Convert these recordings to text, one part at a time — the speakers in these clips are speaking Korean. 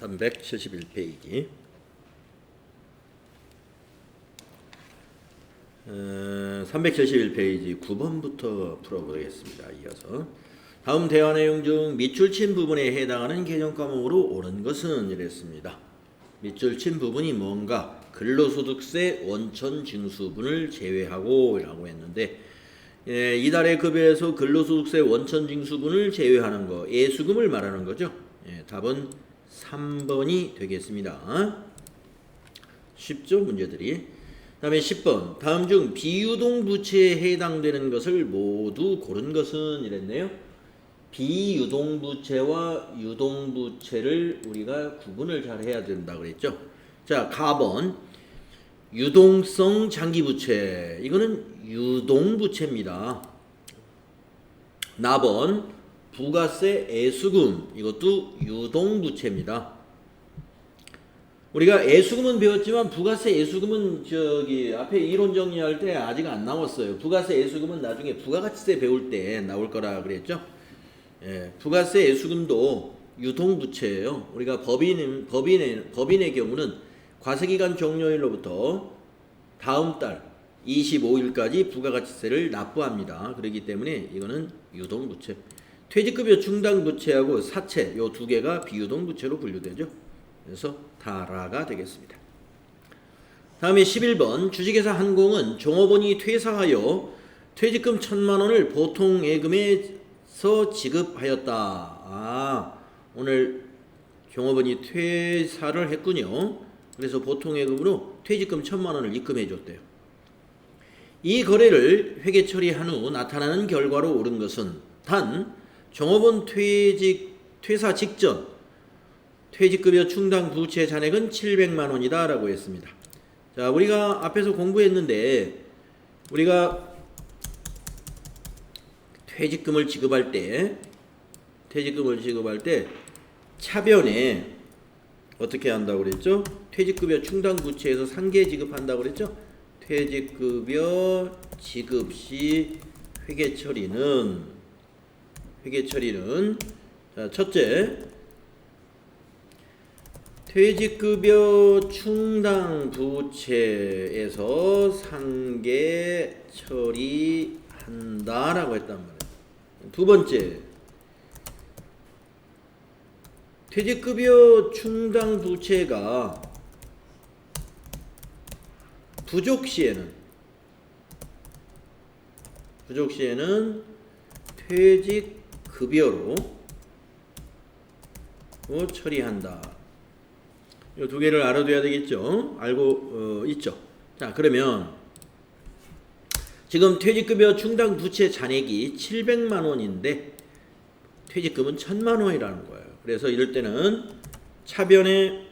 371페이지 371페이지 9번부터 풀어보겠습니다. 이어서 다음 대화 내용 중 밑줄 친 부분에 해당하는 개정 과목으로 옳은 것은 이랬습니다. 밑줄 친 부분이 뭔가 근로소득세 원천 징수분을 제외하고 라고 했는데 이달의 급여에서 근로소득세 원천 징수분을 제외하는 거 예수금을 말하는 거죠. 답은 3번이 되겠습니다. 쉽죠? 문제들이. 다음에 10번 다음 중 비유동 부채에 해당되는 것을 모두 고른 것은 이랬네요. 비유동 부채와 유동 부채를 우리가 구분을 잘 해야 된다 그랬죠. 자, 가번 유동성 장기 부채, 이거는 유동 부채입니다. 나번 부가세 애수금, 이것도 유동 부채입니다. 우리가 애수금은 배웠지만 부가세 애수금은 저기 앞에 이론 정리할 때 아직 안 나왔어요. 부가세 애수금은 나중에 부가가치세 배울 때 나올 거라 그랬죠. 부가세 애수금도 유동부채예요. 우리가 법인의 경우는 과세기간 종료일로부터 다음 달 25일까지 부가가치세를 납부합니다. 그렇기 때문에 이거는 유동부채. 퇴직급여 충당부채하고 사채 요 두 개가 비유동부채로 분류되죠. 그래서 다라가 되겠습니다. 다음에 11번 주식회사 한공은 종업원이 퇴사하여 퇴직금 1,000만 원을 보통예금에서 지급하였다. 오늘 종업원이 퇴사를 했군요. 그래서 보통예금으로 퇴직금 1,000만 원을 입금해 줬대요. 이 거래를 회계 처리한 후 나타나는 결과로 옳은 것은 단 종업원 퇴사 직전 퇴직급여 충당 부채 잔액은 700만 원이다 라고 했습니다. 자, 우리가 앞에서 공부했는데 우리가 퇴직금을 지급할 때 차변에 어떻게 한다고 그랬죠? 퇴직급여 충당 부채에서 상계 지급한다고 그랬죠? 퇴직급여 지급 시 회계 처리는 자, 첫째 퇴직급여 충당 부채에서 상계 처리한다라고 했단 말이에요. 두 번째, 퇴직급여 충당 부채가 부족 시에는 퇴직급여로 처리한다. 이 두 개를 알아둬야 되겠죠. 알고 있죠. 자, 그러면 지금 퇴직급여 충당 부채 잔액이 700만 원인데 퇴직금은 1,000만 원이라는 거예요. 그래서 이럴 때는 차변에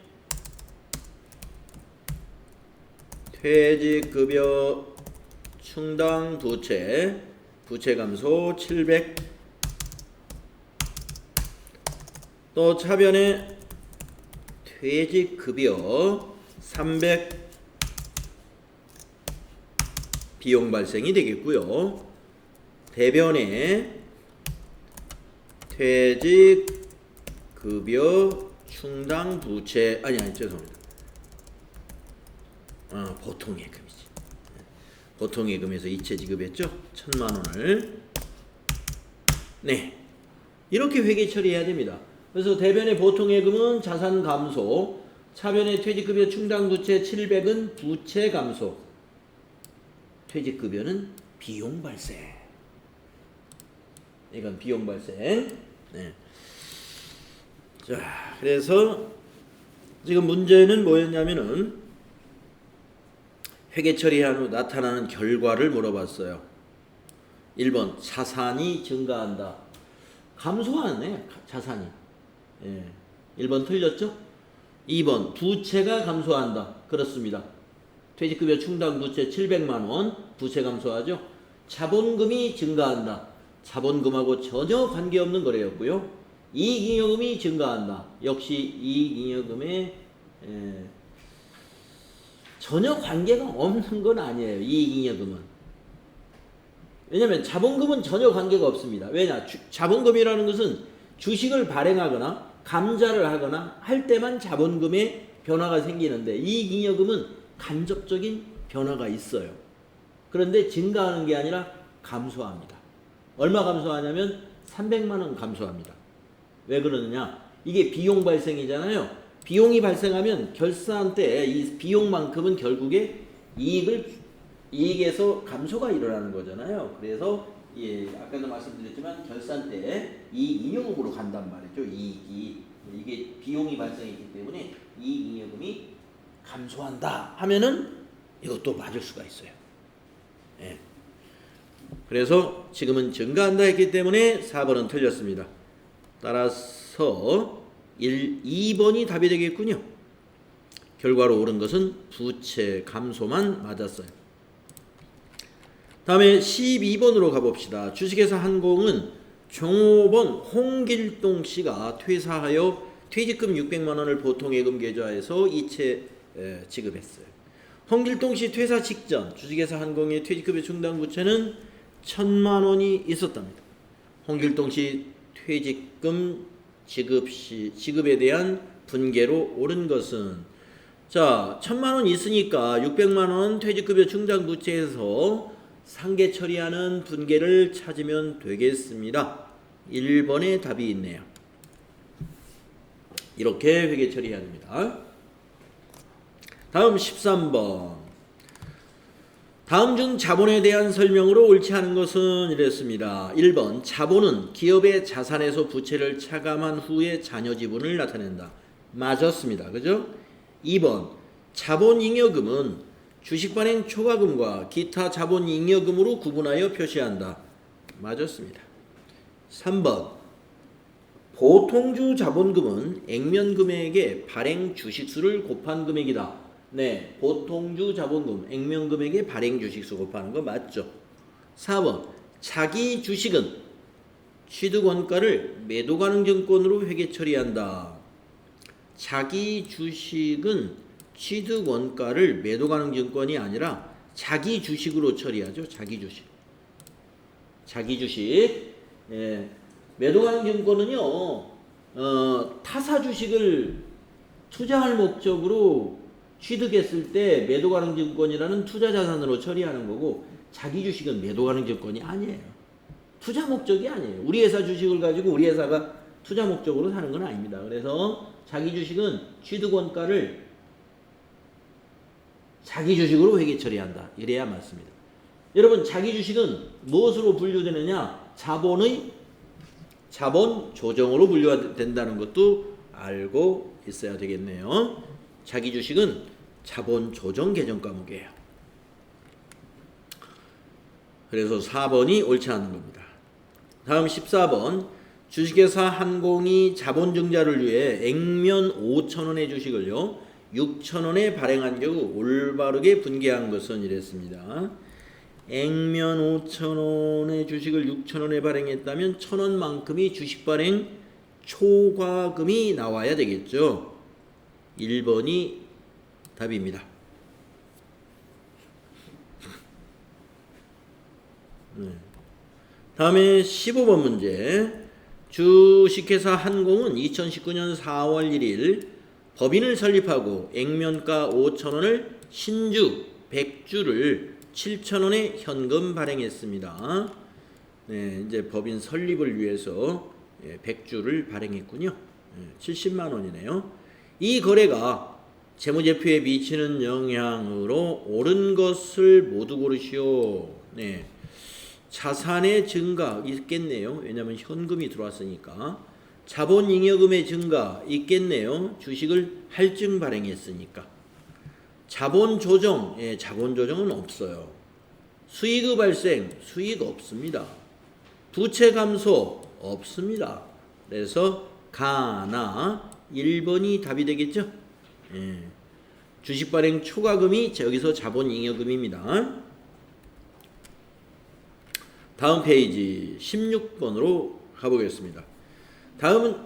퇴직급여 충당 부채 감소 700, 또 차변에 퇴직급여 300 비용 발생이 되겠고요. 대변에 퇴직급여 충당 부채 죄송합니다. 보통예금이지. 보통예금에서 이체 지급했죠. 1,000만 원을. 네, 이렇게 회계 처리해야 됩니다. 그래서 대변의 보통예금은 자산 감소, 차변의 퇴직급여 충당 부채 700은 부채 감소, 퇴직급여는 비용 발생. 이건 비용 발생. 네. 자, 그래서 지금 문제는 뭐였냐면은 회계 처리한 후 나타나는 결과를 물어봤어요. 1번 자산이 증가한다. 감소하네, 자산이. 1번 틀렸죠? 2번 부채가 감소한다. 그렇습니다. 퇴직급여 충당 부채 700만 원 부채 감소하죠. 자본금이 증가한다. 자본금하고 전혀 관계없는 거래였고요. 이익잉여금이 증가한다. 역시 이익잉여금에 전혀 관계가 없는 건 아니에요. 이익잉여금은. 왜냐하면 자본금은 전혀 관계가 없습니다. 왜냐? 자본금이라는 것은 주식을 발행하거나 감자를 하거나 할 때만 자본금에 변화가 생기는데 이익잉여금은 간접적인 변화가 있어요. 그런데 증가하는 게 아니라 감소합니다. 얼마 감소하냐면 300만 원 감소합니다. 왜 그러느냐? 이게 비용 발생이잖아요. 비용이 발생하면 결산 때 이 비용만큼은 결국에 이익에서 감소가 일어나는 거잖아요. 그래서 아까도 말씀드렸지만 결산 때 이익잉여금으로 간단 말이죠. 이게 비용이 발생했기 때문에 이익잉여금이 감소한다 하면은 이것도 맞을 수가 있어요. 예. 그래서 지금은 증가한다 했기 때문에 4번은 틀렸습니다. 따라서 2번이 답이 되겠군요. 결과로 옳은 것은 부채 감소만 맞았어요. 다음에 12번으로 가봅시다. 주식회사 한공은 종업원 홍길동 씨가 퇴사하여 퇴직금 600만 원을 보통예금 계좌에서 이체 지급했어요. 홍길동 씨 퇴사 직전 주식회사 한공의 퇴직급여 충당 부채는 1,000만 원이 있었답니다. 홍길동 씨 퇴직금 지급에 대한 분계로 옳은 것은 1,000만 원 있으니까 600만 원 퇴직급여 충당 부채에서 상계 처리하는 분계를 찾으면 되겠습니다. 1번의 답이 있네요. 이렇게 회계 처리해야 됩니다. 다음 13번. 다음 중 자본에 대한 설명으로 옳지 않은 것은 이랬습니다. 1번 자본은 기업의 자산에서 부채를 차감한 후에 자녀 지분을 나타낸다. 맞았습니다. 그죠? 2번 자본잉여금은 주식발행 초과금과 기타 자본잉여금으로 구분하여 표시한다. 맞았습니다. 3번 보통주 자본금은 액면금액의 발행 주식수를 곱한 금액이다. 네, 보통주 자본금 액면금액의 발행 주식수 곱하는 거 맞죠? 4번 자기 주식은 취득원가를 매도가능증권으로 회계 처리한다. 자기 주식은 취득원가를 매도가능증권이 아니라 자기 주식으로 처리하죠. 자기 주식. 예, 매도가능증권은요 타사 주식을 투자할 목적으로 취득했을 때 매도가능증권이라는 투자자산으로 처리하는 거고 자기 주식은 매도가능증권이 아니에요. 투자 목적이 아니에요. 우리 회사 주식을 가지고 우리 회사가 투자 목적으로 사는 건 아닙니다. 그래서 자기 주식은 취득원가를 자기 주식으로 회계 처리한다. 이래야 맞습니다. 여러분 자기 주식은 무엇으로 분류되느냐? 자본 조정으로 분류가 된다는 것도 알고 있어야 되겠네요. 자기 주식은 자본 조정 개정 과목이에요. 그래서 4번이 옳지 않은 겁니다. 다음 14번 주식회사 한공이 자본증자를 위해 액면 5,000원의 주식을요 6,000원에 발행한 경우 올바르게 분계한 것은 이랬습니다. 액면 5,000원의 주식을 6,000원에 발행했다면 1,000원만큼이 주식 발행 초과금이 나와야 되겠죠. 1번이 답입니다. 다음에 15번 문제. 주식회사 한공은 2019년 4월 1일 법인을 설립하고 액면가 5,000원을 신주 100주를 7,000원에 현금 발행했습니다. 네, 이제 법인 설립을 위해서 100주를 발행했군요. 70만 원이네요. 이 거래가 재무제표에 미치는 영향으로 옳은 것을 모두 고르시오. 네. 자산의 증가 있겠네요. 왜냐하면 현금이 들어왔으니까. 자본잉여금의 증가 있겠네요. 주식을 할증 발행했으니까. 자본조정, 자본조정은 없어요. 수익의 발생, 수익 없습니다. 부채 감소 없습니다. 그래서 가나 1번이 답이 되겠죠. 주식 발행 초과금이 여기서 자본잉여금입니다. 다음 페이지 16번으로 가보겠습니다. 다음은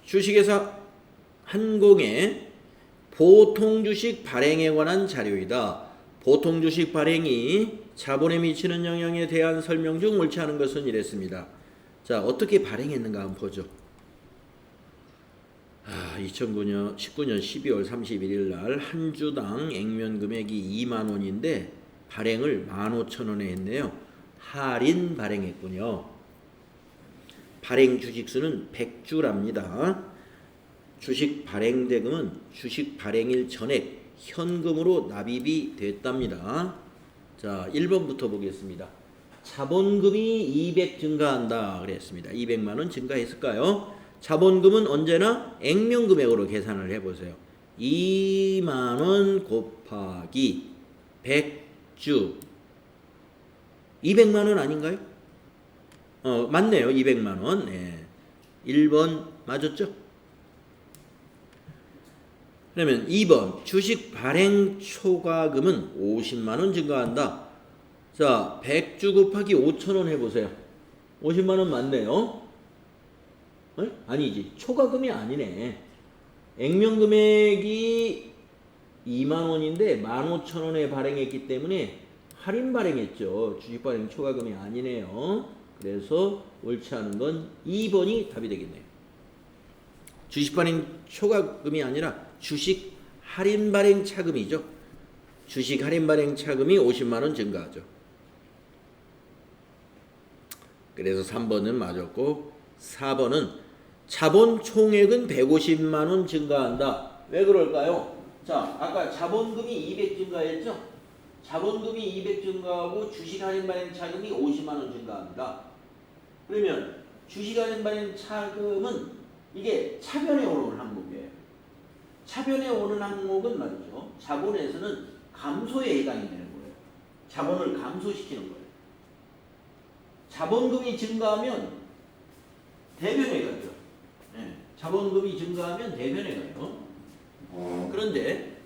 주식회사 한공의 보통주식 발행에 관한 자료이다. 보통주식 발행이 자본에 미치는 영향에 대한 설명 중 옳지 않은 것은 이랬습니다. 자, 어떻게 발행했는가 한번 보죠. 2019년 12월 31일 날 한 주당 액면 금액이 2만 원인데 발행을 15,000원에 했네요. 할인 발행했군요. 발행 주식수는 100주랍니다. 주식 발행 대금은 주식 발행일 전액 현금으로 납입이 됐답니다. 자, 1번부터 보겠습니다. 자본금이 200 증가한다 그랬습니다. 200만 원 증가했을까요? 자본금은 언제나 액면 금액으로 계산을 해보세요. 2만 원 곱하기 100주 200만 원 아닌가요? 맞네요. 200만 원. 네. 1번 맞았죠? 그러면 2번 주식 발행 초과금은 50만 원 증가한다. 자, 100주 곱하기 5,000원 해보세요. 50만 원 맞네요. 아니지. 초과금이 아니네. 액면 금액이 2만 원인데 15,000원에 발행했기 때문에 할인 발행했죠. 주식 발행 초과금이 아니네요. 그래서 옳지 않은 건 2번이 답이 되겠네요. 주식 발행 초과금이 아니라 주식 할인 발행 차금이죠. 주식 할인 발행 차금이 50만 원 증가하죠. 그래서 3번은 맞았고 4번은 자본 총액은 150만 원 증가한다. 왜 그럴까요? 자, 아까 자본금이 200 증가했죠? 자본금이 200 증가하고 주식 할인 발행 차금이 50만 원 증가합니다. 그러면 주식 할인 발행 차금은 이게 차변에 오는 항목이에요. 차변에 오는 항목은 말이죠. 자본에서는 감소에 해당이 되는 거예요. 자본을 감소시키는 거예요. 자본금이 증가하면 대변에 가죠. 네. 자본금이 증가하면 대변에 가요. 그런데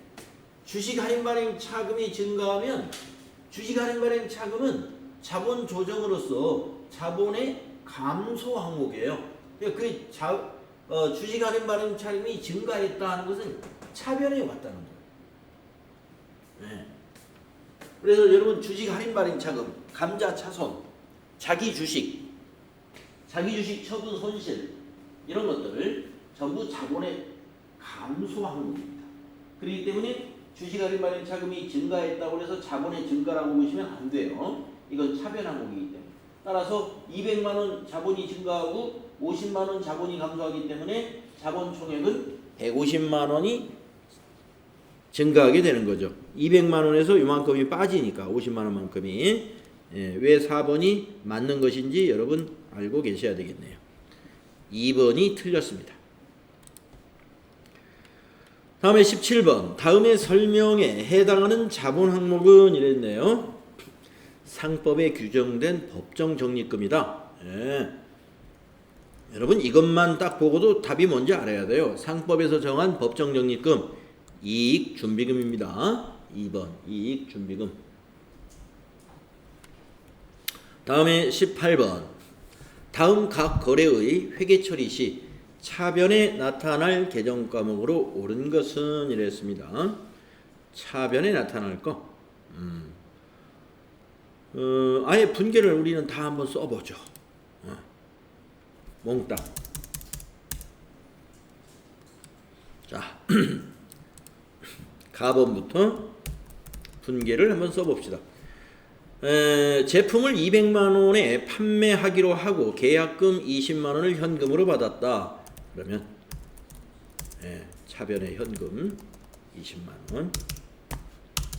주식 할인 발행 차금이 증가하면 주식 할인 발행 차금은 자본 조정으로서 자본의 감소 항목이에요. 그러니까 주식 할인 발행 차금이 증가했다 하는 것은 차변에 왔다는 거예요. 네. 그래서 여러분 주식 할인 발행 차금, 감자차손, 자기 주식 처분 손실 이런 것들을 전부 자본의 감소 항목입니다. 그렇기 때문에 주식 할인 발행 차금이 증가했다고 해서 자본의 증가라고 보시면 안 돼요. 이건 차변 항목이기 때문에. 따라서 200만 원 자본이 증가하고 50만 원 자본이 감소하기 때문에 자본 총액은 150만 원이 증가하게 되는 거죠. 200만 원에서 이만큼이 빠지니까 50만 원만큼이. 왜 4번이 맞는 것인지 여러분 알고 계셔야 되겠네요. 2번이 틀렸습니다. 다음에 17번. 다음의 설명에 해당하는 자본 항목은 이랬네요. 상법에 규정된 법정 적립금이다. 여러분 이것만 딱 보고도 답이 뭔지 알아야 돼요. 상법에서 정한 법정 적립금 이익준비금입니다. 2번 이익준비금. 다음에 18번. 다음 각 거래의 회계 처리 시 차변에 나타날 계정 과목으로 옳은 것은 이랬습니다. 차변에 나타날 거. 아예 분계를 우리는 다 한번 써보죠. 몽땅. 자, 가번부터 분계를 한번 써봅시다. 제품을 200만 원에 판매하기로 하고 계약금 20만 원을 현금으로 받았다. 그러면 차변의 현금 20만 원.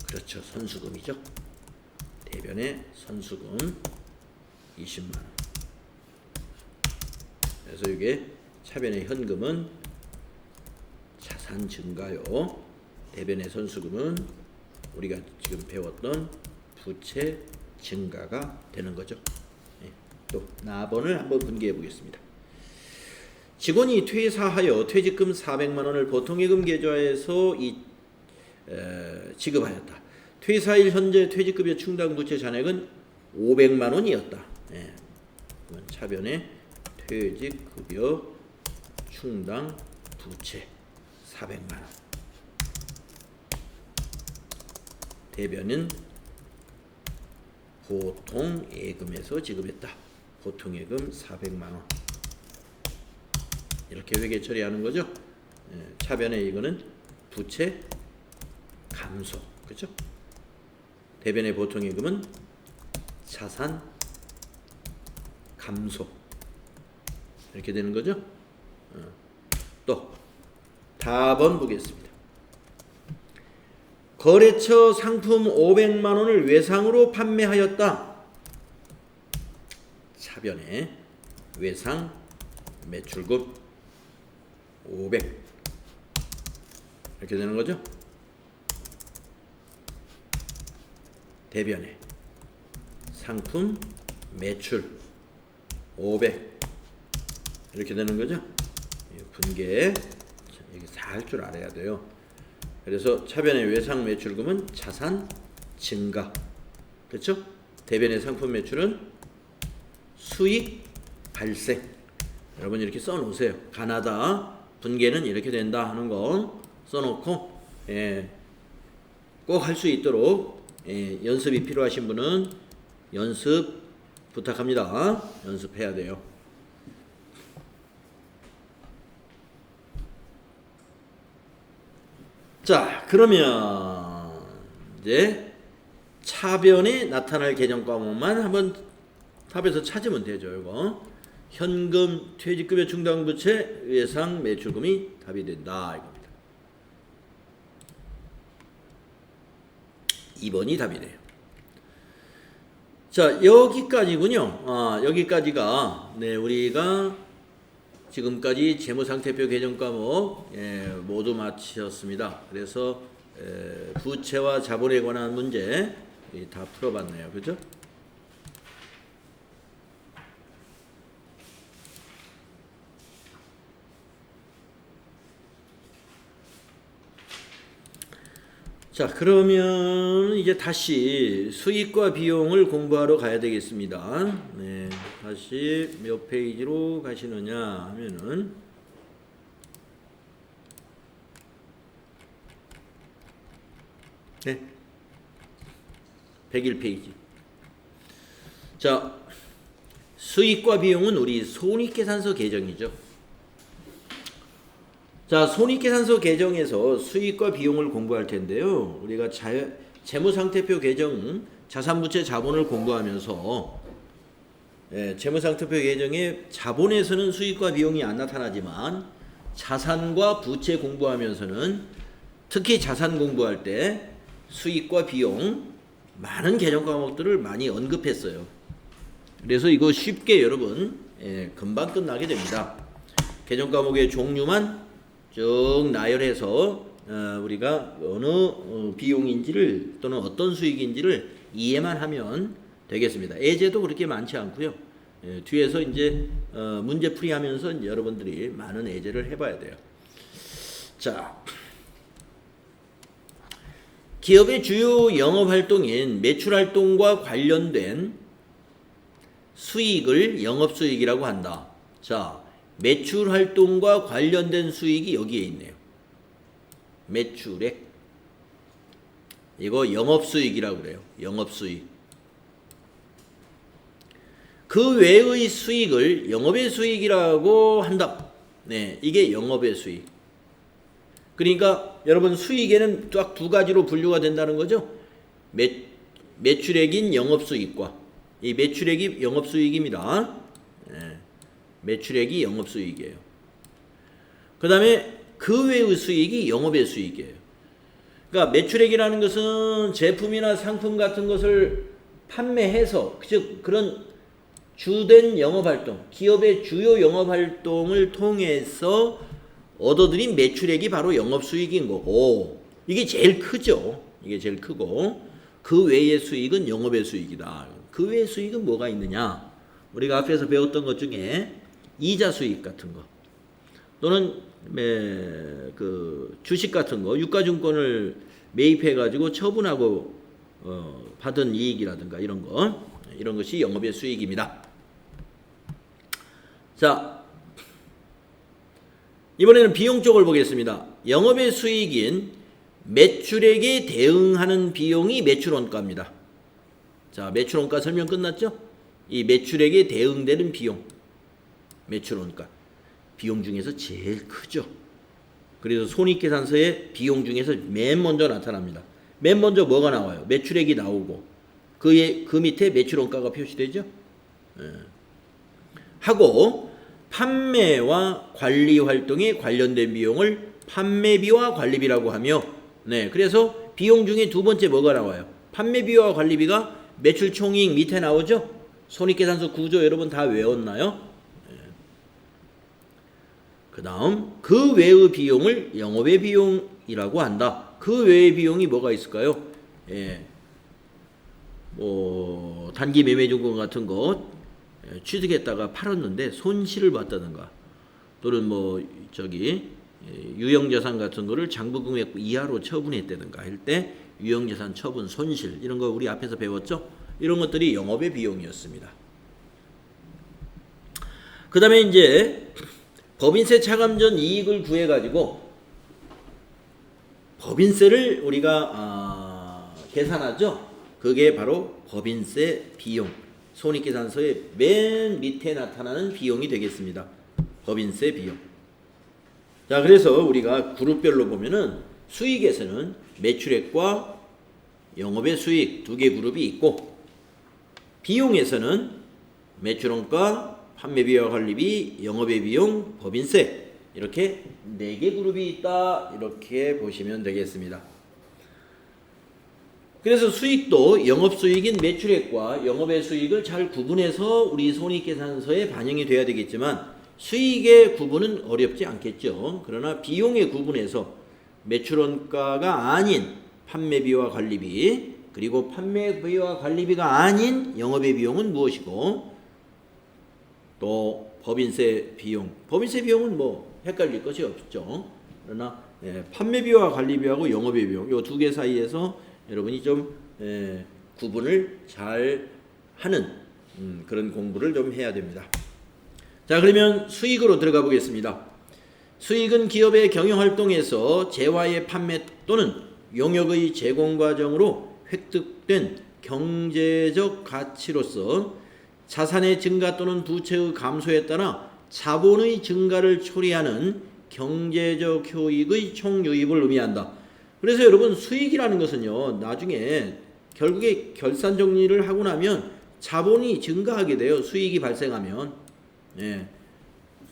그렇죠. 선수금이죠. 대변의 선수금 20만 원. 그래서 이게 차변의 현금은 자산 증가요. 대변의 선수금은 우리가 지금 배웠던 부채 증가가 되는 거죠. 또 나번을 한번 분개해 보겠습니다. 직원이 퇴사하여 퇴직금 400만 원을 보통예금 계좌에서 지급하였다. 퇴사일 현재 퇴직급여 충당 부채 잔액은 500만 원이었다. 그건 차변에 퇴직급여 충당 부채 400만 원. 대변은 보통 예금에서 지급했다. 보통 예금 400만 원. 이렇게 회계 처리하는 거죠. 차변의 이거는 부채 감소. 그렇죠? 대변의 보통이익은 자산 감소. 이렇게 되는 거죠? 또 답은 보겠습니다. 거래처 상품 500만 원을 외상으로 판매하였다. 차변에 외상 매출금 500 이렇게 되는 거죠. 대변에 상품 매출 500 이렇게 되는 거죠. 분계 이게 다 할 줄 알아야 돼요. 그래서 차변의 외상 매출금은 자산 증가. 그렇죠? 대변의 상품 매출은 수익 발생. 여러분 이렇게 써놓으세요. 가나다 분계는 이렇게 된다 하는 거 써놓고 꼭 할 수 있도록 연습이 필요하신 분은 연습 부탁합니다. 연습해야 돼요. 자, 그러면 이제 차변에 나타날 계정 과목만 한번 답에서 찾으면 되죠. 이거 현금, 퇴직급여 충당부채, 외상 매출금이 답이 된다 이겁니다. 2번이 답이 돼요. 자, 여기까지군요. 여기까지가 우리가 지금까지 재무상태표 계정 과목 모두 마치었습니다. 그래서 부채와 자본에 관한 문제 다 풀어봤네요. 그죠? 자, 그러면 이제 다시 수익과 비용을 공부하러 가야 되겠습니다. 다시 몇 페이지로 가시느냐 하면은 101페이지. 자, 수익과 비용은 우리 손익계산서 계정이죠. 자, 손익계산서 계정에서 수익과 비용을 공부할 텐데요. 우리가 재무상태표 계정, 자산부채 자본을 공부하면서 재무상태표 계정의 자본에서는 수익과 비용이 안 나타나지만 자산과 부채 공부하면서는 특히 자산 공부할 때 수익과 비용 많은 계정 과목들을 많이 언급했어요. 그래서 이거 쉽게 여러분 금방 끝나게 됩니다. 계정 과목의 종류만 쭉 나열해서 우리가 어느 비용인지를 또는 어떤 수익인지를 이해만 하면 되겠습니다. 예제도 그렇게 많지 않고요. 뒤에서 이제 문제풀이 하면서 여러분들이 많은 예제를 해봐야 돼요. 자, 기업의 주요 영업활동인 매출활동과 관련된 수익을 영업수익이라고 한다. 자, 매출활동과 관련된 수익이 여기에 있네요. 매출액. 이거 영업수익이라고 그래요. 영업수익. 그 외의 수익을 영업의 수익이라고 한다. 이게 영업의 수익. 그러니까 여러분 수익에는 딱 두 가지로 분류가 된다는 거죠. 매출액인 영업수익과 이 매출액이 영업수익입니다. 매출액이 영업수익이에요. 그 다음에 그 외의 수익이 영업의 수익이에요. 그러니까 매출액이라는 것은 제품이나 상품 같은 것을 판매해서 즉 그런 주된 영업활동, 기업의 주요 영업활동을 통해서 얻어들인 매출액이 바로 영업수익인 거고 이게 제일 크죠. 이게 제일 크고 그 외의 수익은 영업의 수익이다. 그 외의 수익은 뭐가 있느냐? 우리가 앞에서 배웠던 것 중에 이자 수익 같은 거 또는 그 주식 같은 거 유가증권을 매입해 가지고 처분하고 받은 이익이라든가 이런 것이 영업의 수익입니다. 자, 이번에는 비용 쪽을 보겠습니다. 영업의 수익인 매출액에 대응하는 비용이 매출원가입니다. 자, 매출원가 설명 끝났죠? 이 매출액에 대응되는 비용 매출원가 비용 중에서 제일 크죠. 그래서 손익계산서의 비용 중에서 맨 먼저 나타납니다. 맨 먼저 뭐가 나와요? 매출액이 나오고 그 밑에 매출원가가 표시되죠. 하고 판매와 관리 활동에 관련된 비용을 판매비와 관리비라고 하며, 그래서 비용 중에 두 번째 뭐가 나와요? 판매비와 관리비가 매출 총이익 밑에 나오죠. 손익계산서 구조 여러분 다 외웠나요? 그 다음 그 외의 비용을 영업의 비용이라고 한다. 그 외의 비용이 뭐가 있을까요? 뭐 단기 매매증권 같은 것 취득했다가 팔았는데 손실을 봤다든가, 또는 뭐 유형자산 같은 거를 장부금액 이하로 처분했다든가 할 때 유형자산 처분 손실, 이런 거 우리 앞에서 배웠죠? 이런 것들이 영업의 비용이었습니다. 그 다음에 이제 법인세 차감 전 이익을 구해 가지고 법인세를 우리가 계산하죠. 그게 바로 법인세 비용, 손익계산서의 맨 밑에 나타나는 비용이 되겠습니다. 법인세 비용. 자, 그래서 우리가 그룹별로 보면은 수익에서는 매출액과 영업의 수익 두 개 그룹이 있고, 비용에서는 매출원가, 판매비와 관리비, 영업의 비용, 법인세, 이렇게 네 개 그룹이 있다, 이렇게 보시면 되겠습니다. 그래서 수익도 영업수익인 매출액과 영업의 수익을 잘 구분해서 우리 손익계산서에 반영이 돼야 되겠지만, 수익의 구분은 어렵지 않겠죠. 그러나 비용의 구분에서 매출원가가 아닌 판매비와 관리비, 그리고 판매비와 관리비가 아닌 영업의 비용은 무엇이고, 또 법인세 비용, 법인세 비용은 뭐 헷갈릴 것이 없죠. 그러나 판매비와 관리비하고 영업의 비용, 이 두 개 사이에서 여러분이 좀 구분을 잘 하는 그런 공부를 좀 해야 됩니다. 자, 그러면 수익으로 들어가 보겠습니다. 수익은 기업의 경영활동에서 재화의 판매 또는 용역의 제공 과정으로 획득된 경제적 가치로서 자산의 증가 또는 부채의 감소에 따라 자본의 증가를 초래하는 경제적 효익의 총유입을 의미한다. 그래서 여러분 수익이라는 것은요, 나중에 결국에 결산 정리를 하고 나면 자본이 증가하게 돼요. 수익이 발생하면.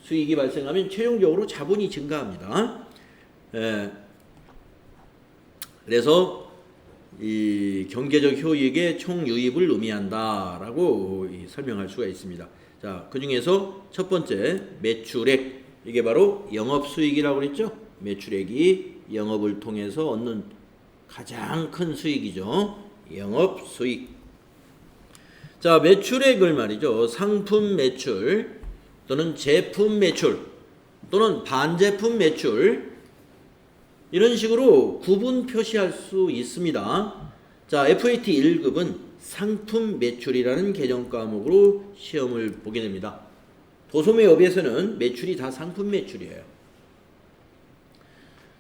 수익이 발생하면 최종적으로 자본이 증가합니다. 그래서 이 경제적 효익의 총유입을 의미한다라고 설명할 수가 있습니다. 자, 그 중에서 첫 번째 매출액, 이게 바로 영업수익이라고 그랬죠. 매출액이 영업을 통해서 얻는 가장 큰 수익이죠. 영업수익. 자, 매출액을 말이죠. 상품 매출 또는 제품 매출 또는 반제품 매출, 이런 식으로 구분 표시할 수 있습니다. 자, FAT 1급은 상품 매출이라는 개정 과목으로 시험을 보게 됩니다. 도소매업에서는 매출이 다 상품 매출이에요.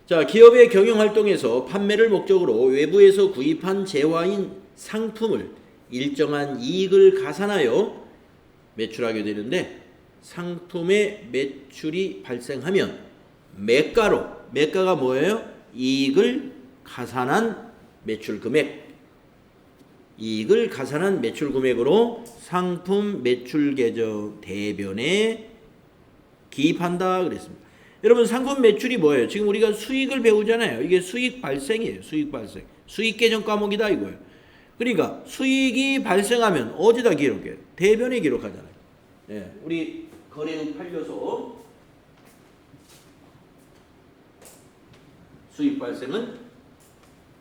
자, 기업의 경영활동에서 판매를 목적으로 외부에서 구입한 재화인 상품을 일정한 이익을 가산하여 매출하게 되는데, 상품의 매출이 발생하면 매가가 뭐예요? 이익을 가산한 매출 금액, 이익을 가산한 매출 금액으로 상품 매출 계정 대변에 기입한다 그랬습니다. 여러분, 상품 매출이 뭐예요? 지금 우리가 수익을 배우잖아요. 이게 수익 발생이에요. 수익 발생. 수익 계정 과목이다 이거예요. 그러니까 수익이 발생하면 어디다 기록해요? 대변에 기록하잖아요. 우리 거래는 팔려서 수익 발생은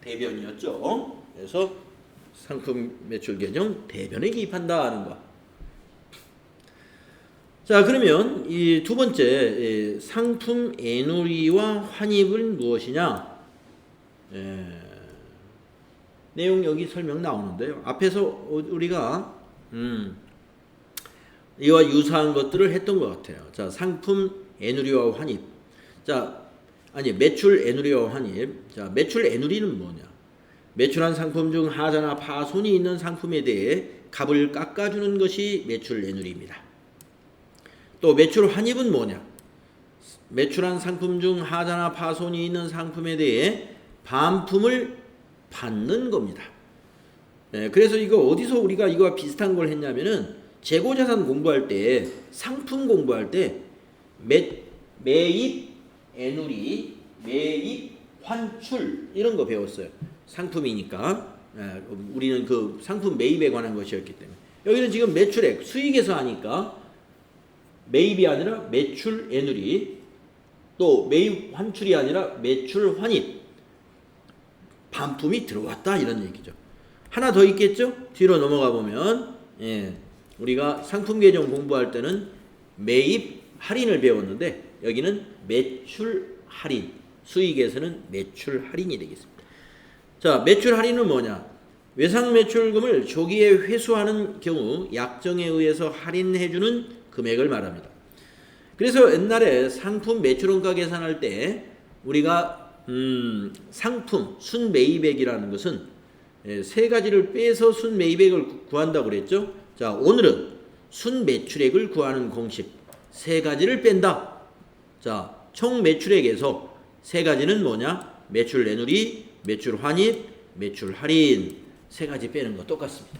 대변이었죠. 그래서 상품 매출 계정 대변에 기입한다 하는 거. 자, 그러면 이 두 번째 상품 애누리와 환입은 무엇이냐? 내용 여기 설명 나오는데요. 앞에서 우리가 이와 유사한 것들을 했던 것 같아요. 자, 상품 애누리와 환입. 자, 매출 애누리와 환입. 자, 매출 애누리는 뭐냐? 매출한 상품 중 하자나 파손이 있는 상품에 대해 값을 깎아주는 것이 매출 애누리입니다. 또 매출 환입은 뭐냐? 매출한 상품 중 하자나 파손이 있는 상품에 대해 반품을 받는 겁니다. 그래서 이거 어디서 우리가 이거와 비슷한 걸 했냐면은 재고자산 공부할 때, 상품 공부할 때 매입, 애누리, 매입, 환출 이런 거 배웠어요. 상품이니까. 우리는 그 상품 매입에 관한 것이었기 때문에. 여기는 지금 매출액, 수익에서 하니까 매입이 아니라 매출 애누리, 또 매입 환출이 아니라 매출 환입, 반품이 들어왔다 이런 얘기죠. 하나 더 있겠죠? 뒤로 넘어가 보면 우리가 상품 계정 공부할 때는 매입 할인을 배웠는데 여기는 매출 할인, 수익에서는 매출 할인이 되겠습니다. 자, 매출 할인은 뭐냐? 외상 매출금을 조기에 회수하는 경우 약정에 의해서 할인해주는 금액을 말합니다. 그래서 옛날에 상품 매출원가 계산할 때 우리가 상품 순매입액이라는 것은 세 가지를 빼서 순매입액을 구한다고 그랬죠. 자, 오늘은 순매출액을 구하는 공식 세 가지를 뺀다. 자, 총 매출액에서 세 가지는 뭐냐? 매출 내누리, 매출 환입, 매출 할인 세 가지 빼는 거 똑같습니다.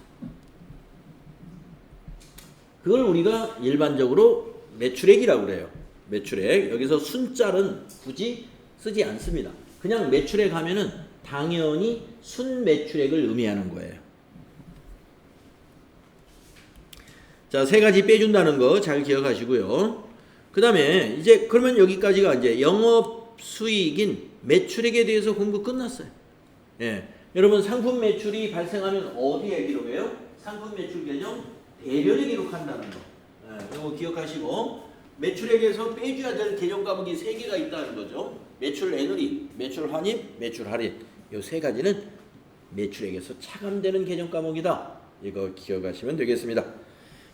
그걸 우리가 일반적으로 매출액이라고 그래요. 매출액. 여기서 순자는 굳이 쓰지 않습니다. 그냥 매출액 하면은 당연히 순매출액을 의미하는 거예요. 자, 세 가지 빼준다는 거 잘 기억하시고요. 그 다음에 이제 그러면 여기까지가 이제 영업 수익인 매출액에 대해서 공부 끝났어요. 여러분 상품 매출이 발생하면 어디에 기록해요? 상품 매출 계정 대변에 기록한다는 거. 이거 기억하시고 매출액에서 빼줘야 될 계정 과목이 세 개가 있다는 거죠. 매출 애누리, 매출 환입, 매출 할인. 이 세 가지는 매출액에서 차감되는 계정 과목이다. 이거 기억하시면 되겠습니다.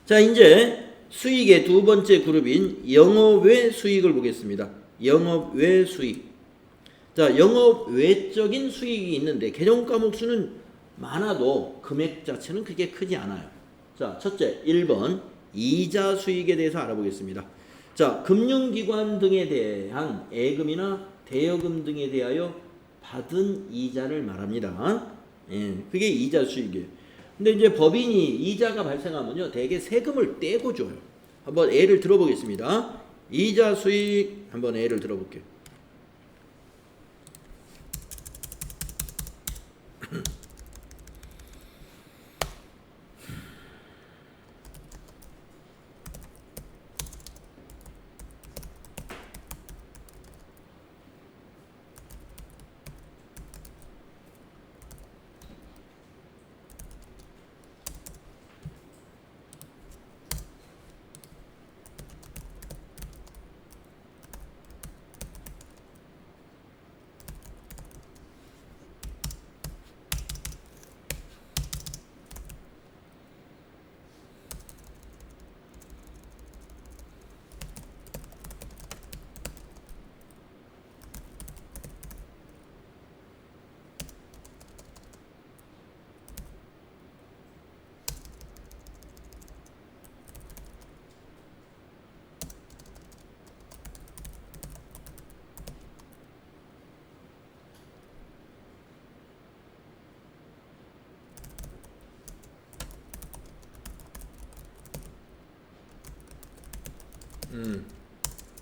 자, 이제 수익의 두 번째 그룹인 영업외 수익을 보겠습니다. 영업외 수익. 자, 영업외적인 수익이 있는데 계정 과목 수는 많아도 금액 자체는 그렇게 크지 않아요. 자, 첫째 1번 이자 수익에 대해서 알아보겠습니다. 자, 금융기관 등에 대한 예금이나 대여금 등에 대하여 받은 이자를 말합니다. 그게 이자 수익이에요. 근데 이제 법인이 이자가 발생하면요, 대개 세금을 떼고 줘요. 한번 예를 들어보겠습니다. 이자 수익 한번 예를 들어볼게요.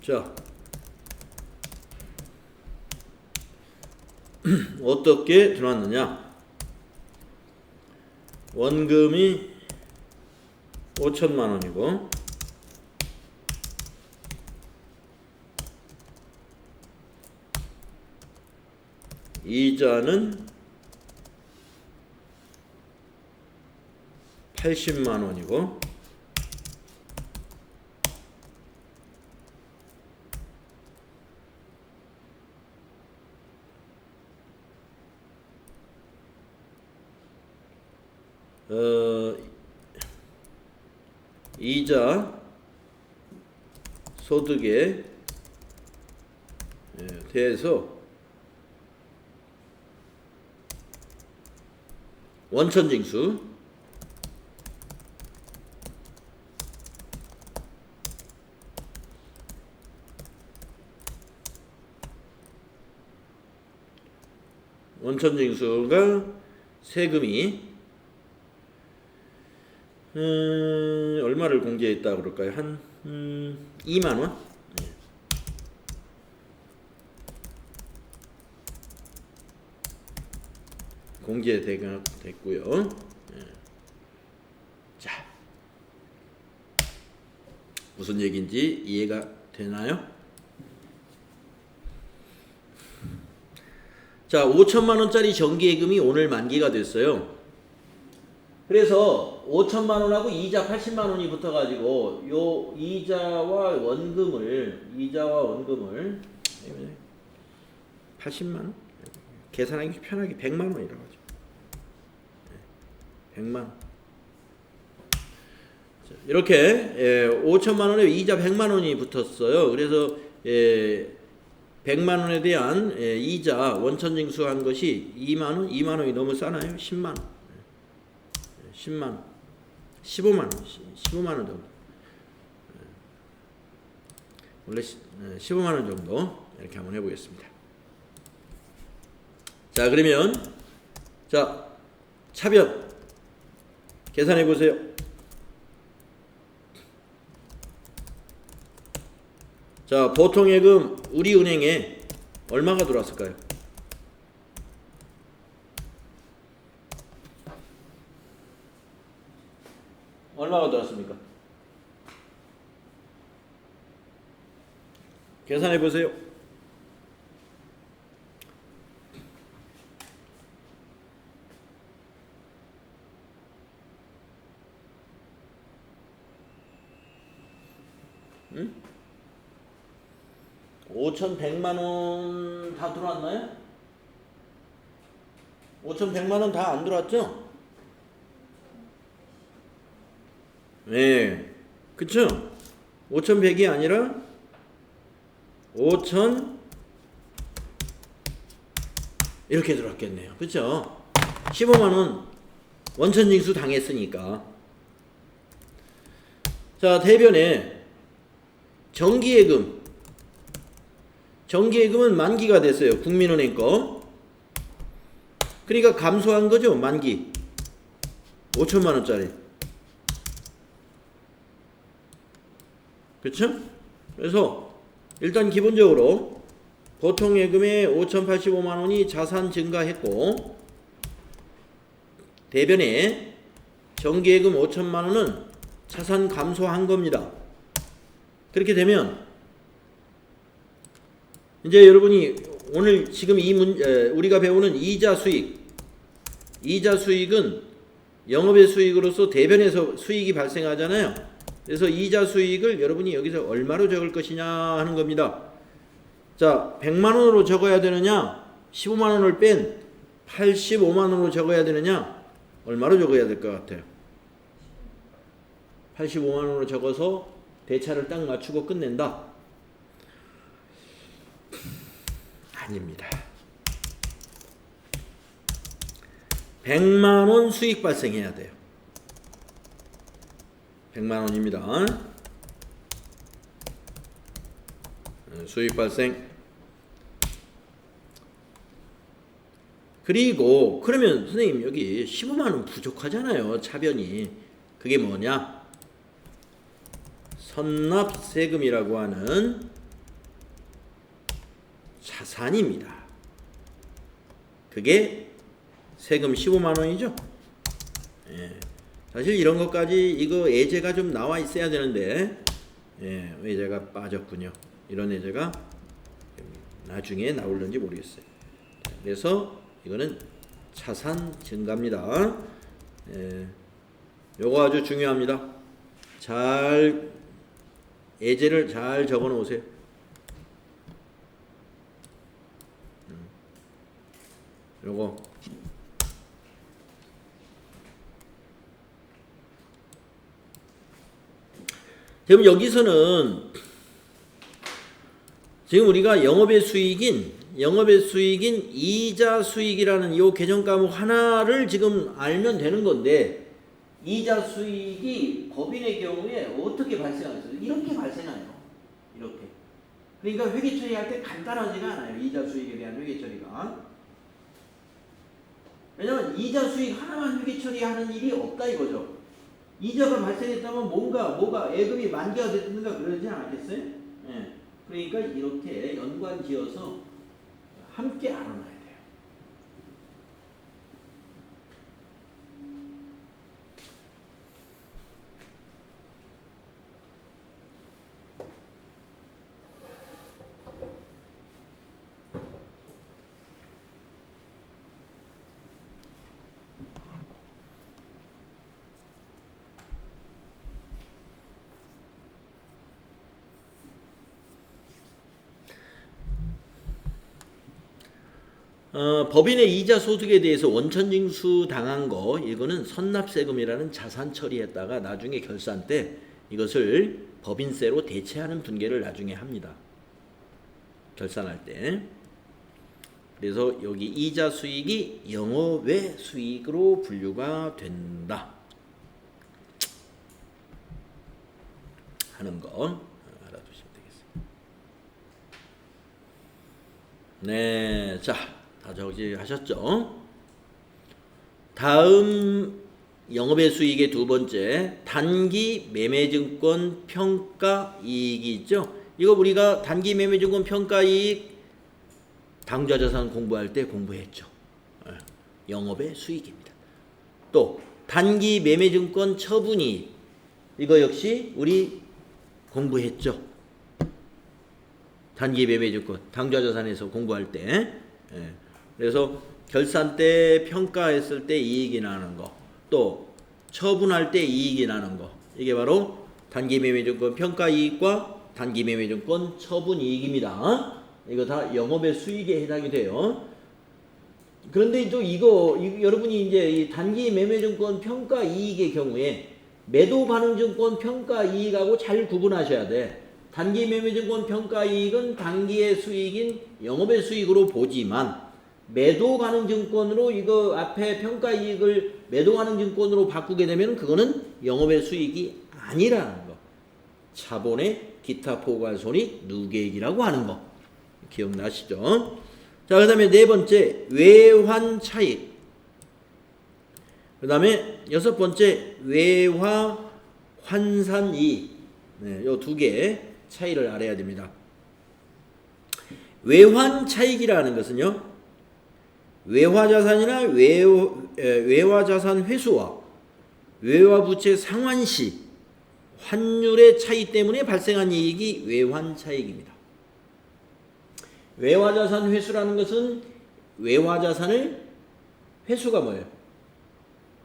자, 어떻게 들어왔느냐? 원금이 5천만 원이고 이자는 80만 원이고 이자 소득에 대해서 원천징수 원천징수가 세금이 얼마를 공제했다 그럴까요? 한 2만 원? 네. 공제됐고요. 네. 자, 무슨 얘기인지 이해가 되나요? 자, 5천만 원짜리 정기예금이 오늘 만기가 됐어요. 그래서 5천만 원하고 이자 80만 원이 붙어가지고 요 이자와 원금을 80만 원? 계산하기 편하게 100만 원이라고 하죠. 100만 원. 이렇게 5천만 원에 이자 100만 원이 붙었어요. 그래서 100만 원에 대한 이자 원천징수한 것이 2만 원? 2만 원이 너무 싸나요? 10만 원. 10만 원. 15만 원. 15만 원 정도. 원래 15만 원 정도 이렇게 한번 해보겠습니다. 자, 그러면 자, 차변 계산해 보세요. 자, 보통예금 우리은행에 얼마가 들어왔을까요? 얼마가 들어왔습니까? 계산해 보세요. 응? 5,100만 원 다 들어왔나요? 5,100만 원 다 안 들어왔죠? 네, 그쵸? 5,100이 아니라 5,000 이렇게 들어왔겠네요. 그쵸? 15만 원 원천징수 당했으니까. 자, 대변에 정기예금은 만기가 됐어요. 국민은행 거. 그러니까 감소한 거죠. 만기 5천만 원짜리. 그렇죠? 그래서 일단 기본적으로 보통예금의 5,085만 원이 자산 증가했고, 대변에 정기예금 5천만 원은 자산 감소한 겁니다. 그렇게 되면 이제 여러분이 오늘 지금 우리가 배우는 이자 수익은 영업의 수익으로서 대변에서 수익이 발생하잖아요. 그래서 이자 수익을 여러분이 여기서 얼마로 적을 것이냐 하는 겁니다. 자, 100만 원으로 적어야 되느냐, 15만 원을 뺀 85만 원으로 적어야 되느냐, 얼마로 적어야 될 것 같아요? 85만 원으로 적어서 대차를 딱 맞추고 끝낸다? 아닙니다. 100만 원 수익 발생해야 돼요. 100만 원입니다. 수익 발생. 그리고 그러면 선생님 여기 15만 원 부족하잖아요. 차변이. 그게 뭐냐? 선납세금이라고 하는 자산입니다. 그게 세금 15만 원이죠. 예. 사실 이런 것까지 이거 예제가 좀 나와 있어야 되는데, 예, 예제가 빠졌군요. 이런 예제가 나중에 나올는지 모르겠어요. 그래서 이거는 자산 증가입니다. 예, 요거 아주 중요합니다. 예제를 잘 적어 놓으세요. 요거 그럼 여기서는 지금 우리가 영업의 수익인 이자 수익이라는 이 개정 과목 하나를 지금 알면 되는 건데, 이자 수익이 법인의 경우에 어떻게 발생하겠어요? 이렇게 발생해요. 이렇게. 그러니까 회계 처리할 때 간단하지가 않아요. 이자 수익에 대한 회계 처리가. 왜냐면 이자 수익 하나만 회계 처리하는 일이 없다 이거죠. 이자가 발생했다면 뭐가 예금이 만기가 됐든가 그러지 않았겠어요? 예. 그러니까 이렇게 연관지어서 함께 알아놔야 돼요. 법인의 이자 소득에 대해서 원천징수 당한 거 이거는 선납세금이라는 자산 처리했다가 나중에 결산 때 이것을 법인세로 대체하는 분계를 나중에 합니다. 결산할 때. 그래서 여기 이자 수익이 영업외 수익으로 분류가 된다 하는 거 알아두시면 되겠습니다. 네, 자, 다 정리하셨죠? 다음 영업외 수익의 두 번째 단기 매매증권 평가이익이죠. 이거 우리가 단기 매매증권 평가이익 당좌자산 공부할 때 공부했죠. 영업의 수익입니다. 또 단기 매매증권 처분이익 이거 역시 우리 공부했죠. 단기 매매증권 당좌자산에서 공부할 때. 그래서 결산 때 평가했을 때 이익이 나는 거, 또 처분할 때 이익이 나는 거 이게 바로 단기 매매증권 평가이익과 단기 매매증권 처분이익입니다. 이거 다 영업의 수익에 해당이 돼요. 그런데 또 이거 여러분이 이제 이 단기 매매증권 평가이익의 경우에 매도 가능증권 평가이익하고 잘 구분하셔야 돼. 단기 매매증권 평가이익은 단기의 수익인 영업의 수익으로 보지만 매도 가능증권으로 이거 앞에 평가이익을 매도 가능증권으로 바꾸게 되면 그거는 영업의 수익이 아니라는 거. 자본의 기타 포괄손익 누계액이라고 하는 거. 기억나시죠? 자, 그 다음에 네 번째 외환 차익. 그 다음에 여섯 번째 외화 환산 이익. 네, 요 두 개 차이를 알아야 됩니다. 외환 차익이라는 것은요, 외화자산이나 외화자산 회수와 외화부채 상환시 환율의 차이 때문에 발생한 이익이 외환 차익입니다. 외화자산 회수라는 것은 외화자산을 회수가 뭐예요?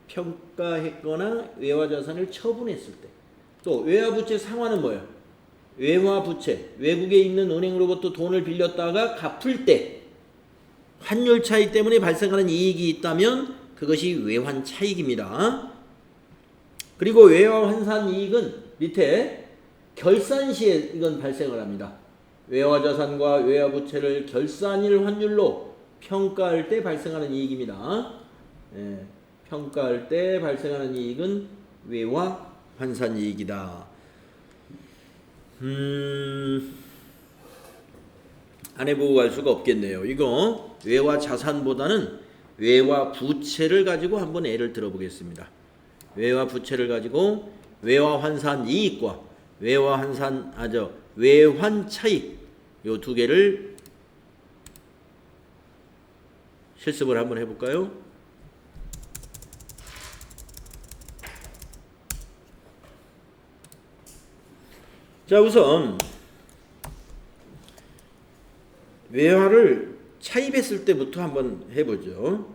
평가했거나 외화자산을 처분했을 때. 또 외화부채 상환은 뭐예요? 외화부채, 외국에 있는 은행으로부터 돈을 빌렸다가 갚을 때 환율 차이 때문에 발생하는 이익이 있다면 그것이 외환 차익입니다. 그리고 외화 환산 이익은 밑에 결산 시에 이건 발생을 합니다. 외화자산과 외화부채를 결산일 환율로 평가할 때 발생하는 이익입니다. 평가할 때 발생하는 이익은 외화 환산 이익이다. 안 해보고 갈 수가 없겠네요. 이거 외화 자산보다는 외화 부채를 가지고 한번 예를 들어보겠습니다. 외화 부채를 가지고 외화 환산 이익과 외환 차익 요 두 개를 실습을 한번 해볼까요? 자, 우선 외화를 차입했을 때부터 한번 해보죠.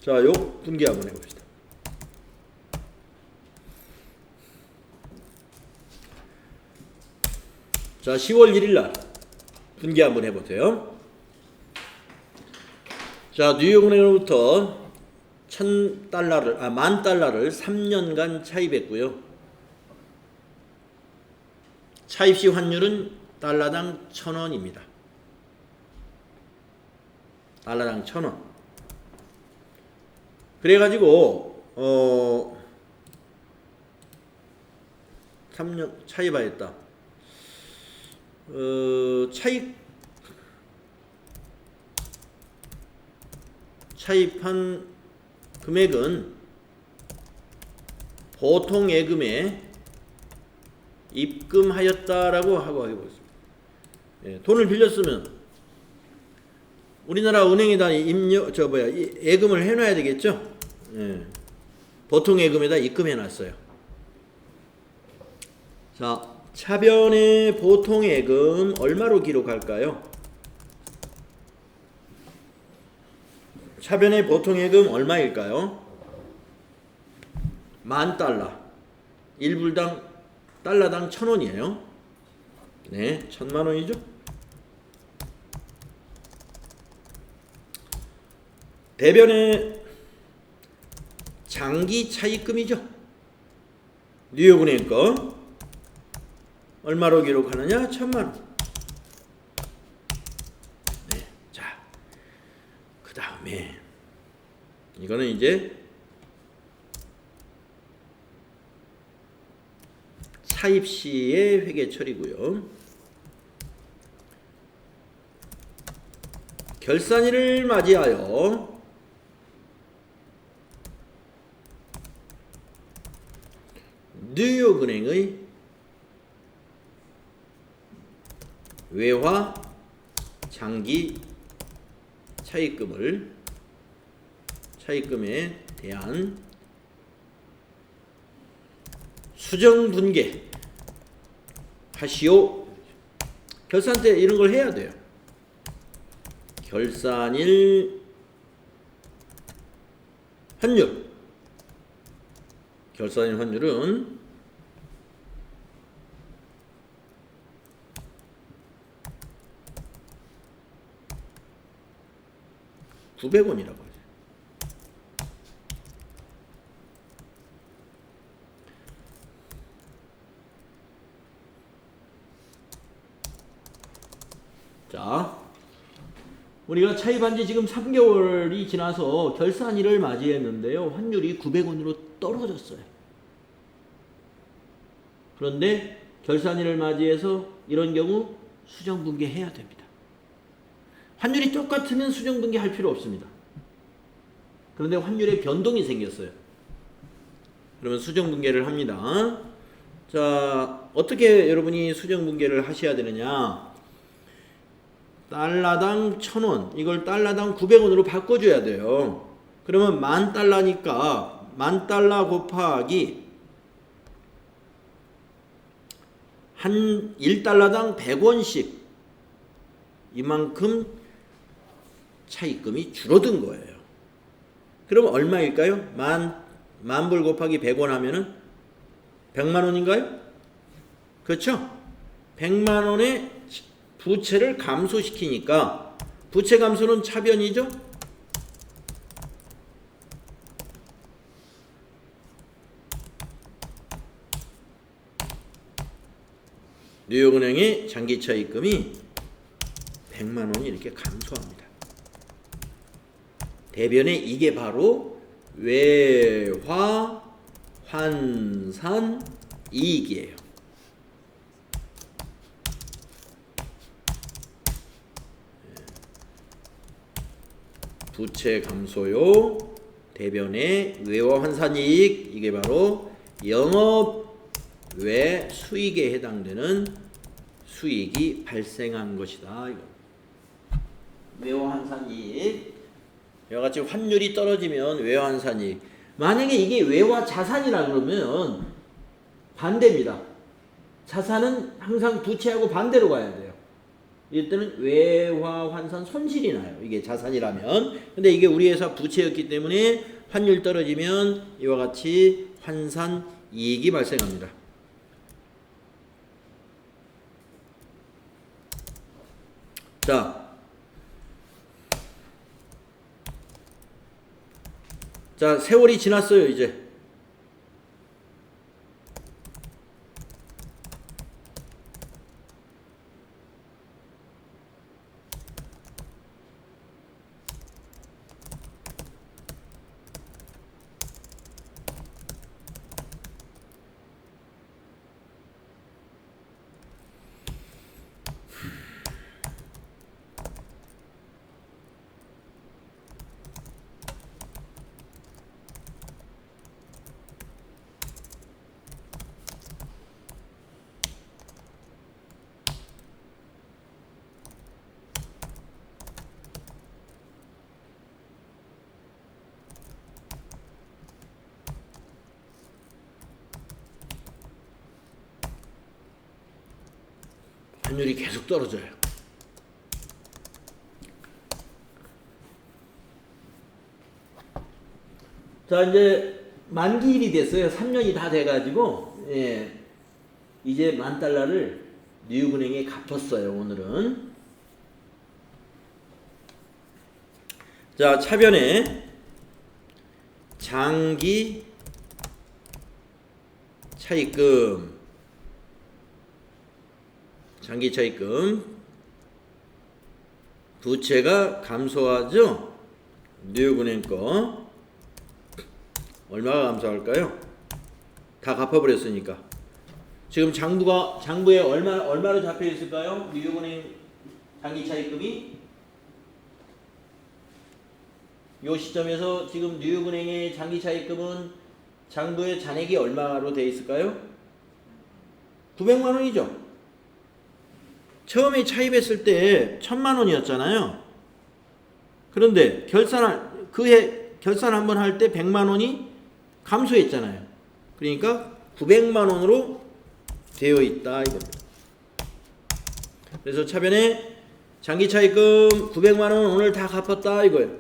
자, 요 분기 한번 해봅시다. 자, 10월 1일 날 분기 한번 해보세요. 자, 뉴욕은행으로부터 $1,000를, $10,000를 3년간 차입했고요. 차입 시 환율은 달러당 1,000원입니다. 달러당 1,000원. 그래가지고 3년 차입하였다. 차입한 금액은 보통 예금에 입금하였다라고 하고 있습니다. 예, 돈을 빌렸으면 우리나라 은행에다 예금을 해놔야 되겠죠. 예, 보통 예금에다 입금해놨어요. 자, 차변의 보통 예금 얼마로 기록할까요? 차변의 보통 예금 얼마일까요? $10,000. 1불당 달러당 1,000원이에요. 네, 1,000,000원이죠. 대변의 장기 차입금이죠. 뉴욕은행 거 얼마로 기록하느냐? 1,000,000원. 네, 자, 그 다음에 이거는 이제 차입 시의 회계 처리고요. 결산일을 맞이하여 뉴욕은행의 외화 장기 차입금에 대한 수정 분계 하시오. 결산 때 이런 걸 해야 돼요. 결산일 환율. 결산일 환율은 $900이라고 하죠. 자, 우리가 차입한 지 지금 3개월이 지나서 결산일을 맞이했는데요. 환율이 $900으로 떨어졌어요. 그런데 결산일을 맞이해서 이런 경우 수정분계 해야 됩니다. 환율이 똑같으면 수정분계 할 필요 없습니다. 그런데 환율에 변동이 생겼어요. 그러면 수정분계를 합니다. 자, 어떻게 여러분이 수정분계를 하셔야 되느냐? 달러당 1,000원, 이걸 달러당 900원으로 바꿔줘야 돼요. 그러면 $10,000니까 $10,000 곱하기 한 1달러당 100원씩 이만큼 차입금이 줄어든 거예요. 그럼 얼마일까요? 만불 곱하기 100원 하면은 100만 원인가요? 그렇죠? 100만 원의 부채를 감소시키니까 부채 감소는 차변이죠? 뉴욕은행의 장기 차입금이 100만 원이 이렇게 감소합니다. 대변에 이게 바로 외화 환산 이익이에요. 부채 감소요, 대변의 외화 환산 이익, 이게 바로 영업 외 수익에 해당되는 수익이 발생한 것이다. 이거. 외화 환산 이익. 이와 같이 환율이 떨어지면 외화 환산 이익. 만약에 이게 외화 자산이라 그러면 반대입니다. 자산은 항상 부채하고 반대로 가야 돼요. 이때는 외화 환산 손실이 나요. 이게 자산이라면. 근데 이게 우리 회사 부채였기 때문에 환율 떨어지면 이와 같이 환산 이익이 발생합니다. 자, 세월이 지났어요, 이제. 환율이 계속 떨어져요. 자, 이제 만기일이 됐어요. 3년이 다 돼가지고 이제 $10,000를 뉴욕은행에 갚았어요. 오늘은. 자, 차변에 장기 차입금, 장기 차입금, 부채가 감소하죠. 뉴욕은행 거 얼마가 감소할까요? 다 갚아버렸으니까. 지금 장부에 얼마로 잡혀 있을까요? 뉴욕은행 장기 차입금이 요 시점에서 지금 뉴욕은행의 장기 차입금은 장부의 잔액이 얼마로 돼 있을까요? 900만 원이죠. 처음에 차입했을 때 1,000만 원이었잖아요. 그런데 그해 결산 한번 할 때 100만 원이 감소했잖아요. 그러니까 900만 원으로 되어 있다 이겁니다. 그래서 차변에 장기 차입금 900만 원 오늘 다 갚았다 이거예요.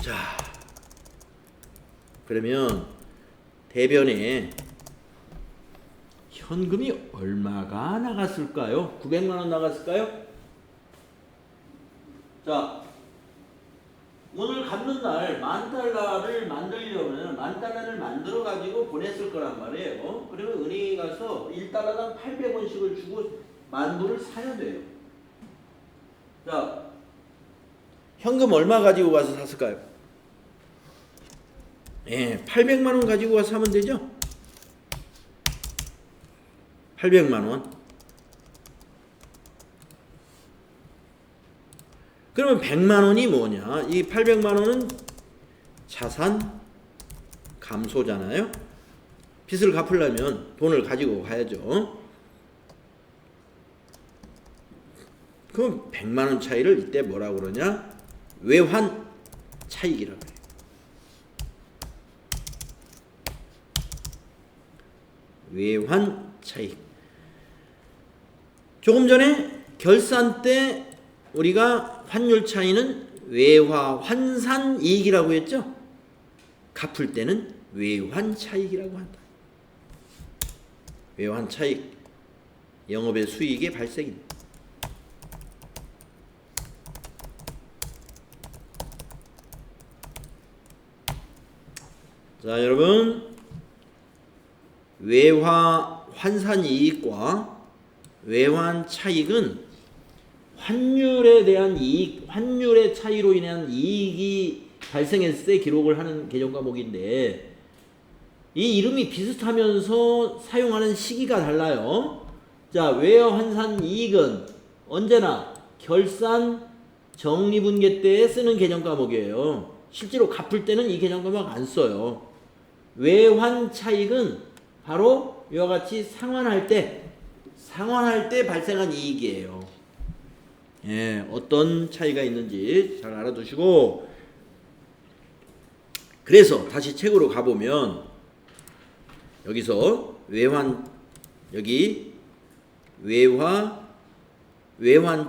자, 그러면 대변에 현금이 얼마가 나갔을까요? 900만 원 나갔을까요? 자, 오늘 갚는 날 $10,000를 만들려면 $10,000를 만들어 가지고 보냈을 거란 말이에요. 그러면 은행에 가서 $1당 800원씩을 주고 $10,000를 사야 돼요. 자, 현금 얼마 가지고 가서 샀을까요? 800만 원 가지고 가서 사면 되죠? 800만 원. 그러면 100만 원이 뭐냐? 이 800만 원은 자산 감소잖아요. 빚을 갚으려면 돈을 가지고 가야죠. 그럼 100만 원 차이를 이때 뭐라고 그러냐? 외환 차익이라고 해요. 외환 차익. 조금 전에 결산 때 우리가 환율 차이는 외화 환산 이익이라고 했죠? 갚을 때는 외환 차익이라고 한다. 외환 차익, 영업의 수익의 발생입니다. 자, 여러분, 외화 환산 이익과 외환 차익은 환율에 대한 이익, 환율의 차이로 인한 이익이 발생했을 때 기록을 하는 개정 과목인데, 이 이름이 비슷하면서 사용하는 시기가 달라요. 자, 외화 환산 이익은 언제나 결산 정리분계 때에 쓰는 개정 과목이에요. 실제로 갚을 때는 이 개정 과목 안 써요. 외환 차익은 바로 이와 같이 상환할 때 발생한 이익이에요. 어떤 차이가 있는지 잘 알아두시고, 그래서 다시 책으로 가보면 여기서 외환 여기 외환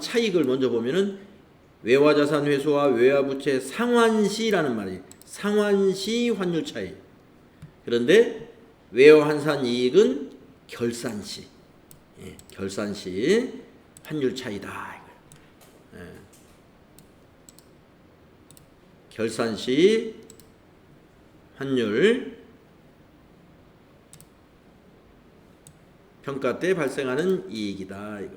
차익을 먼저 보면은 외화자산 회수와 외화부채 상환시라는 말이 상환시 환율 차익. 그런데 외화환산 이익은 결산시, 결산시 환율 차이다. 결산시 환율 평가 때 발생하는 이익이다. 이거.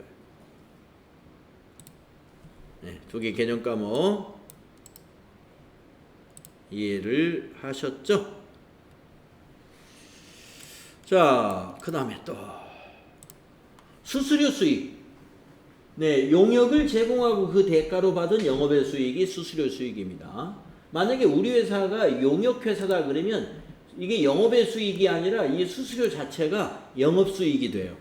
두 개 개념 과목 이해를 하셨죠? 자, 그 다음에 또 수수료 수익. 용역을 제공하고 그 대가로 받은 영업의 수익이 수수료 수익입니다. 만약에 우리 회사가 용역 회사다 그러면 이게 영업의 수익이 아니라 이 수수료 자체가 영업 수익이 돼요.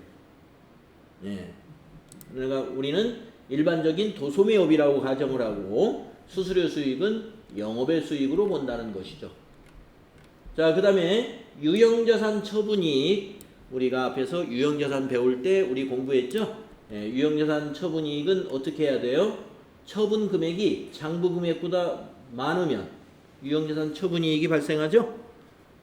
그러니까 우리는 일반적인 도소매업이라고 가정을 하고 수수료 수익은 영업의 수익으로 본다는 것이죠. 자, 그 다음에 유형자산 처분이익. 우리가 앞에서 유형자산 배울 때 우리 공부했죠? 유형자산 처분이익은 어떻게 해야 돼요? 처분 금액이 장부 금액보다 많으면 유형자산 처분이익이 발생하죠?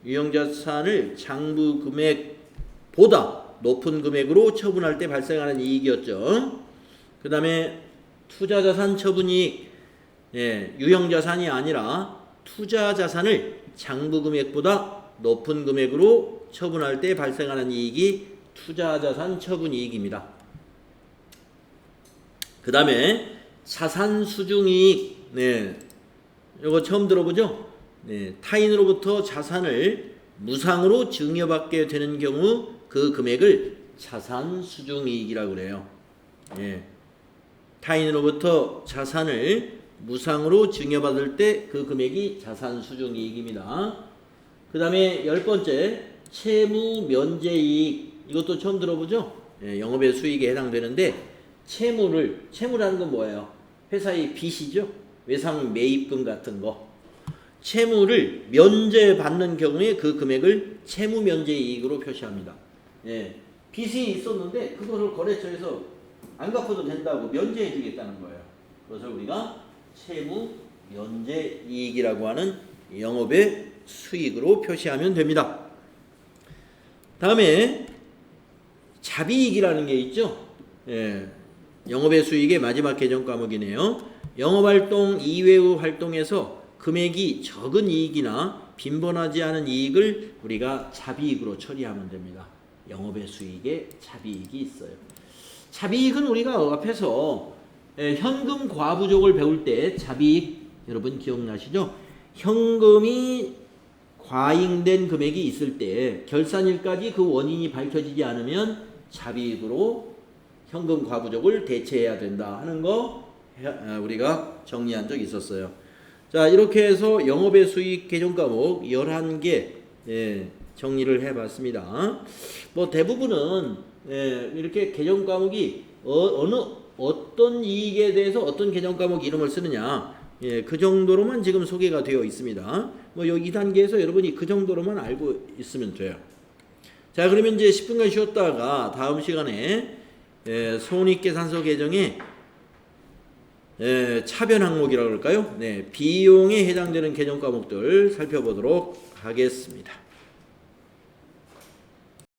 유형자산을 장부 금액보다 높은 금액으로 처분할 때 발생하는 이익이었죠. 그 다음에 투자자산 처분이익. 유형자산이 아니라 투자자산을 장부 금액보다 높은 금액으로 처분할 때 발생하는 이익이 투자자산 처분이익입니다. 그 다음에 자산수중이익. 이거 처음 들어보죠? 타인으로부터 자산을 무상으로 증여받게 되는 경우 그 금액을 자산수중이익이라고 그래요. 타인으로부터 자산을 무상으로 증여받을 때 그 금액이 자산수중이익입니다. 그 다음에 10번째 채무면제이익. 이것도 처음 들어보죠? 영업의 수익에 해당되는데 채무라는 건 뭐예요? 회사의 빚이죠? 외상 매입금 같은 거. 채무를 면제받는 경우에 그 금액을 채무면제이익으로 표시합니다. 빚이 있었는데 그거를 거래처에서 안 갚아도 된다고 면제해 주겠다는 거예요. 그래서 우리가 채무면제이익이라고 하는 영업의 수익으로 표시하면 됩니다. 다음에 자비이익이라는 게 있죠. 영업의 수익의 마지막 개정 과목이네요. 영업활동 이외의 활동에서 금액이 적은 이익이나 빈번하지 않은 이익을 우리가 자비이익으로 처리하면 됩니다. 영업의 수익에 자비이익이 있어요. 자비이익은 우리가 앞에서 현금 과부족을 배울 때 자비이익 여러분 기억나시죠? 현금이 과잉된 금액이 있을 때 결산일까지 그 원인이 밝혀지지 않으면 자비이익으로 현금 과부족을 대체해야 된다 하는 거 우리가 정리한 적이 있었어요. 자, 이렇게 해서 영업의 수익 개정 과목 11개 정리를 해봤습니다. 뭐 대부분은 이렇게 개정 과목이 어떤 이익에 대해서 어떤 개정 과목 이름을 쓰느냐 그 정도로만 지금 소개가 되어 있습니다. 뭐 여기 2단계에서 여러분이 그 정도로만 알고 있으면 돼요. 자, 그러면 이제 10분간 쉬었다가 다음 시간에 손익계산서 개정의 차변 항목이라고 할까요? 비용에 해당되는 개정 과목들 살펴보도록 하겠습니다.